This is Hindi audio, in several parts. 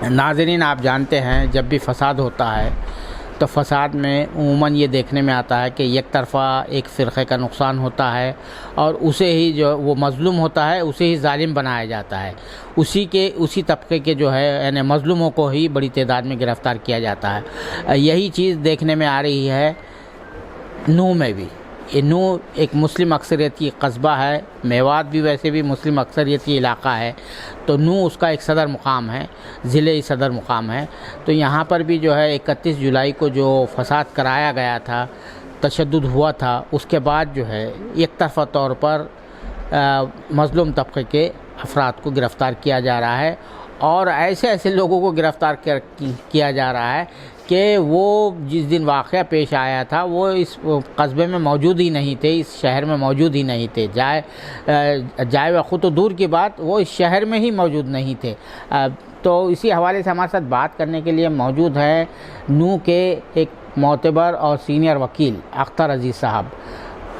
नाज़रीन, आप जानते हैं जब भी फ़साद होता है तो फ़साद में उमूमन ये देखने में आता है कि एक तरफ़ा एक फ़िरक़े का नुकसान होता है और उसे ही जो वो मज़लूम होता है उसे ही ज़ालिम बनाया जाता है। उसी तबके के जो है यानी मज़लूमों को ही बड़ी तादाद में गिरफ़्तार किया जाता है। यही चीज़ देखने में आ रही है नूह में भी। ये नूह एक मुस्लिम अक्सरियत की कस्बा है, मेवात भी वैसे भी मुस्लिम अक्सरियत की इलाक़ा है, तो नूह उसका एक सदर मुकाम है, ज़िले सदर मुकाम है। तो यहाँ पर भी जो है 31 जुलाई को जो फ़साद कराया गया था, तशद्दुद हुआ था, उसके बाद जो है एक तरफ़ा तौर पर मज़लूम तबके के अफराद को गिरफ़्तार किया जा रहा है और ऐसे लोगों को गिरफ़्तार किया जा रहा है कि वो जिस दिन वाक़या पेश आया था वो इस कस्बे में मौजूद ही नहीं थे, इस शहर में मौजूद ही नहीं थे। जाए व ख़ुद तो दूर की बात, वो इस शहर में ही मौजूद नहीं थे। तो इसी हवाले से हमारे साथ बात करने के लिए मौजूद हैं नूह के एक मोतबर और सीनियर वकील अख्तर अज़ीज़ साहब।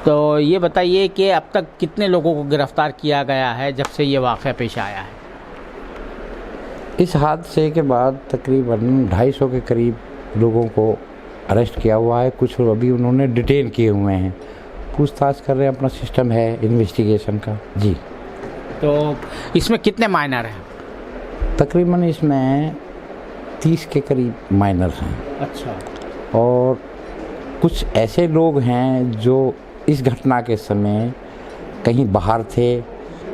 तो ये बताइए कि अब तक कितने लोगों को गिरफ़्तार किया गया है जब से ये वाक़या पेश आया है? इस हादसे के बाद तकरीबन 250 के करीब लोगों को अरेस्ट किया हुआ है। कुछ अभी उन्होंने डिटेन किए हुए हैं, पूछताछ कर रहे हैं, अपना सिस्टम है इन्वेस्टिगेशन का। जी, तो इसमें कितने माइनर हैं? तकरीबन इसमें 30 के करीब माइनर हैं। अच्छा। और कुछ ऐसे लोग हैं जो इस घटना के समय कहीं बाहर थे।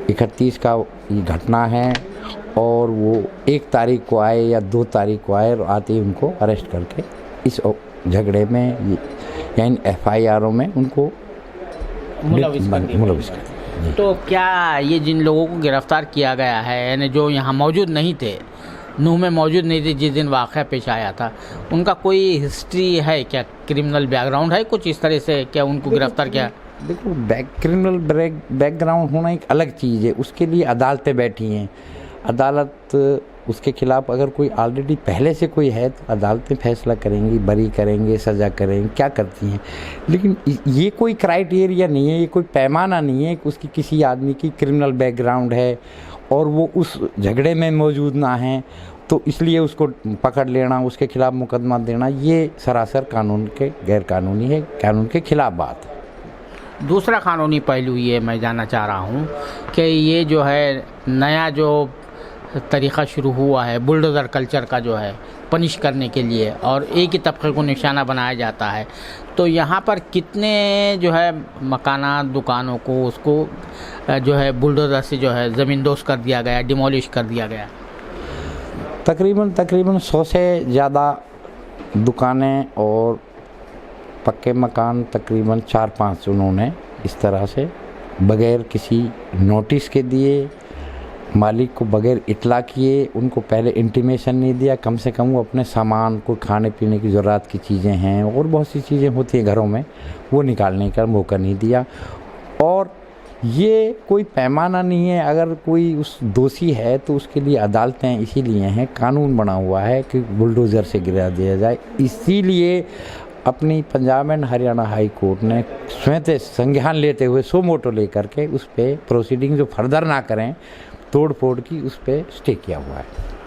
31 का ये घटना है और वो 1 तारीख को आए या 2 तारीख को आए और आते ही उनको अरेस्ट करके इस झगड़े में यानी FIR में उनको मुलविस कर दिया। तो क्या ये जिन लोगों को गिरफ़्तार किया गया है यानी जो यहाँ मौजूद नहीं थे, नूह में मौजूद नहीं थे जिस दिन वाक़या पेश आया था, उनका कोई हिस्ट्री है क्या, क्रिमिनल बैकग्राउंड है कुछ इस तरह से क्या उनको गिरफ़्तार किया? देखो, क्रिमिनल बैकग्राउंड होना एक अलग चीज़ है, उसके लिए अदालतें बैठी हैं। अदालत उसके ख़िलाफ़ अगर कोई ऑलरेडी पहले से कोई है तो अदालतें फैसला करेंगी, बरी करेंगे, सज़ा करेंगे, क्या करती हैं। लेकिन ये कोई क्राइटेरिया नहीं है, ये कोई पैमाना नहीं है कि उसकी किसी आदमी की क्रिमिनल बैकग्राउंड है और वो उस झगड़े में मौजूद ना है तो इसलिए उसको पकड़ लेना, उसके ख़िलाफ़ मुकदमा देना, ये सरासर कानून के गैर कानूनी है, कानून के ख़िलाफ़ बात है। दूसरा कानूनी पहलू ये मैं जानना चाह रहा हूँ कि ये जो है नया जो तरीक़ा शुरू हुआ है बुलडोज़र कल्चर का, जो है पनिश करने के लिए और एक ही तबके को निशाना बनाया जाता है, तो यहाँ पर कितने जो है मकानात, दुकानों को उसको जो है बुलडोज़र से जो है ज़मींदोज़ कर दिया गया, डिमोलिश कर दिया गया? तकरीबन 100 से ज़्यादा दुकानें और पक्के मकान तकरीबन 4-5 उन्होंने इस तरह से बग़ैर किसी नोटिस के दिए, मालिक को बग़ैर इत्तला किए, उनको पहले इंटीमेशन नहीं दिया, कम से कम वो अपने सामान को, खाने पीने की ज़रूरत की चीज़ें हैं और बहुत सी चीज़ें होती हैं घरों में, वो निकालने का मौका नहीं दिया। और ये कोई पैमाना नहीं है, अगर कोई उस दोषी है तो उसके लिए अदालतें इसीलिए हैं, कानून बना हुआ है कि बुलडोज़र से गिरा दिया जाए। इसीलिए अपनी Punjab and Haryana high court ने स्वतः संज्ञान लेते हुए सो मोटो लेकर के उस पर प्रोसीडिंग जो फर्दर ना करें तोड़ फोड़ की, उस पर स्टे किया हुआ है।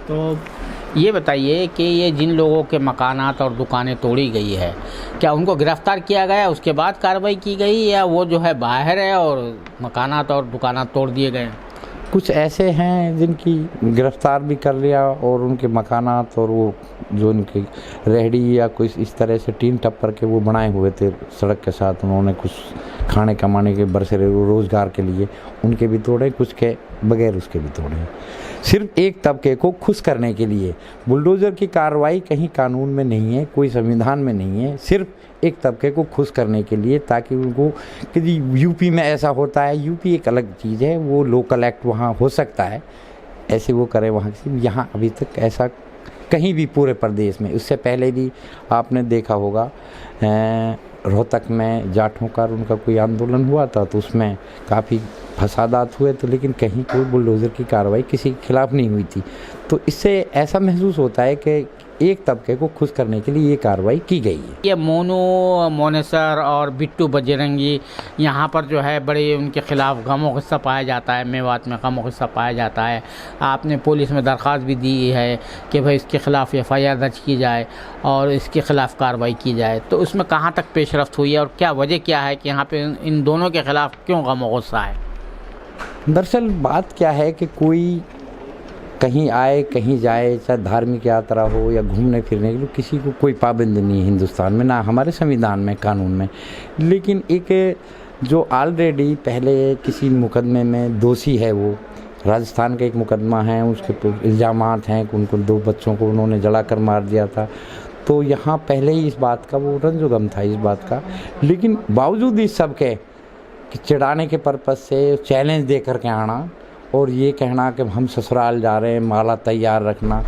तो ये बताइए कि ये जिन लोगों के मकानात और दुकानें तोड़ी गई है, क्या उनको गिरफ़्तार किया गया, उसके बाद कार्रवाई की गई, या वो जो है बाहर है और मकानात और दुकानात तोड़ दिए गए? कुछ ऐसे हैं जिनकी गिरफ़्तार भी कर लिया और उनके मकानात और वो जो उनकी रेहड़ी या कुछ इस तरह से टीन टप्पर के वो बनाए हुए थे सड़क के साथ, उन्होंने कुछ खाने कमाने के बरसरे रोज़गार के लिए, उनके भी तोड़े, कुछ के बगैर उसके भी तोड़े। सिर्फ एक तबके को खुश करने के लिए बुलडोज़र की कार्रवाई कहीं कानून में नहीं है, कोई संविधान में नहीं है, सिर्फ एक तबके को खुश करने के लिए, ताकि उनको कि यूपी में ऐसा होता है, यूपी एक अलग चीज़ है, वो लोकल एक्ट वहाँ हो सकता है, ऐसे वो करें वहाँ से। यहाँ अभी तक ऐसा कहीं भी पूरे प्रदेश में, उससे पहले भी आपने देखा होगा रोहतक में जाटों का उनका कोई आंदोलन हुआ था तो उसमें काफ़ी फसादात हुए, तो लेकिन कहीं कोई बुलडोज़र की कार्रवाई किसी के खिलाफ़ नहीं हुई थी। तो इससे ऐसा महसूस होता है कि एक तबके को खुश करने के लिए ये कार्रवाई की गई है। ये मोनू मोनेसर और बिट्टू बजरंगी यहाँ पर जो है बड़े उनके खिलाफ गमो ग़िस्सा पाया जाता है, मेवात में गमो ग़िस्सा पाया जाता है। आपने पुलिस में दरख्वास्त भी दी है कि भाई इसके ख़िलाफ़ FIR दर्ज की जाए और इसके ख़िलाफ़ कार्रवाई की जाए, तो उसमें कहाँ तक पेशरफ्त हुई है और क्या वजह क्या है कि यहाँ पे इन दोनों के ख़िलाफ़ क्यों गमो ग़िस्सा है? दरअसल बात क्या है कि कोई कहीं आए कहीं जाए, चाहे धार्मिक यात्रा हो या घूमने फिरने के लिए, किसी को कोई पाबंदी नहीं है हिंदुस्तान में, ना हमारे संविधान में, कानून में। लेकिन एक जो ऑलरेडी पहले किसी मुकदमे में दोषी है, वो राजस्थान का एक मुकदमा है, उसके इल्ज़ामात हैं कि उनको 2 बच्चों को उन्होंने जला कर मार दिया था, तो यहाँ पहले ही इस बात का वो रंजोगम था इस बात का। लेकिन बावजूद इस सब के कि चिढ़ाने के पर्पज़ से चैलेंज दे करके आना और ये कहना कि हम ससुराल जा रहे हैं, माला तैयार रखना,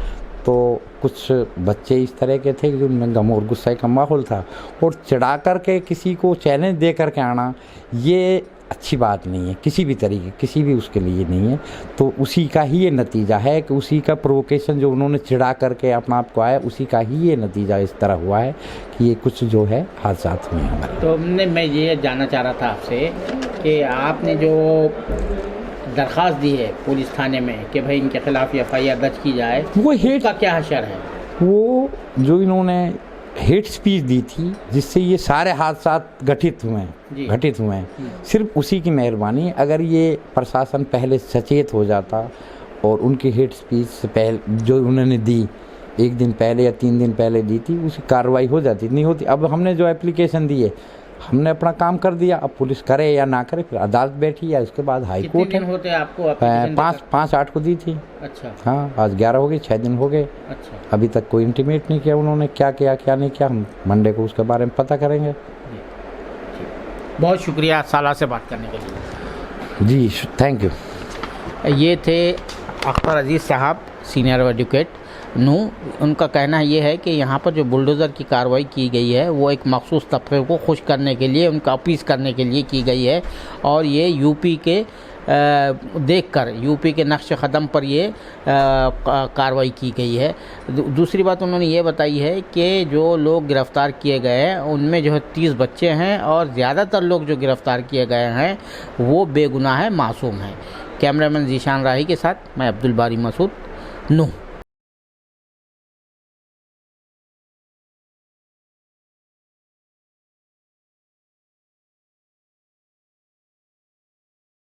तो कुछ बच्चे इस तरह के थे कि उनमें गम और गुस्से का माहौल था, और चिढ़ा करके किसी को चैलेंज दे करके आना ये अच्छी बात नहीं है किसी भी तरीके, किसी भी उसके लिए नहीं है। तो उसी का ही ये नतीजा है कि उसी का प्रोवोकेशन जो उन्होंने चिढ़ा करके अपना आप को आया, उसी का ही ये नतीजा इस तरह हुआ है कि ये कुछ जो है हादसात हुए हैं हमारे। तो मैं ये जानना चाह रहा था आपसे कि आपने जो दरख्वास्त दी है पुलिस थाने में कि भाई इनके खिलाफ़ FIR दर्ज की जाए, वो हेट का क्या हशर है? वो जो इन्होंने हेट स्पीच दी थी जिससे ये सारे हादसात घटित हुए हैं, सिर्फ उसी की मेहरबानी। अगर ये प्रशासन पहले सचेत हो जाता और उनकी हेट स्पीच से पहले जो उन्होंने दी 1 दिन पहले या 3 दिन पहले दी थी, उसकी कार्रवाई हो जाती, नहीं होती। अब हमने जो एप्लीकेशन दी है, हमने अपना काम कर दिया, अब पुलिस करे या ना करे, फिर अदालत बैठी है, उसके बाद हाई कोर्ट है। होते आपको 5-8 को दी थी। अच्छा। हाँ, आज 11 हो गई, 6 दिन हो गए। अच्छा। अभी तक कोई इंटीमेट नहीं किया उन्होंने, क्या किया क्या नहीं किया, हम मंडे को उसके बारे में पता करेंगे। बहुत शुक्रिया साला से बात करने के लिए। जी थैंक यू। ये थे अख्तर अजीज़ साहब, सीनियर एडवोकेट नू। उनका कहना ये है कि यहाँ पर जो बुलडोज़र की कार्रवाई की गई है वो एक मखसूस तबके को खुश करने के लिए, उनका अपीस करने के लिए की गई है, और ये यूपी के देखकर यूपी के नक्श क़दम पर ये कार्रवाई की गई है। दूसरी बात उन्होंने ये बताई है कि जो लोग गिरफ़्तार किए गए हैं उनमें जो है 30 बच्चे हैं, और ज़्यादातर लोग जो गिरफ़्तार किए गए हैं वो बेगुनाह है, मासूम हैं। कैमरामैन जीशान राही के साथ मैं अब्दुल बारी मसूद, नूह।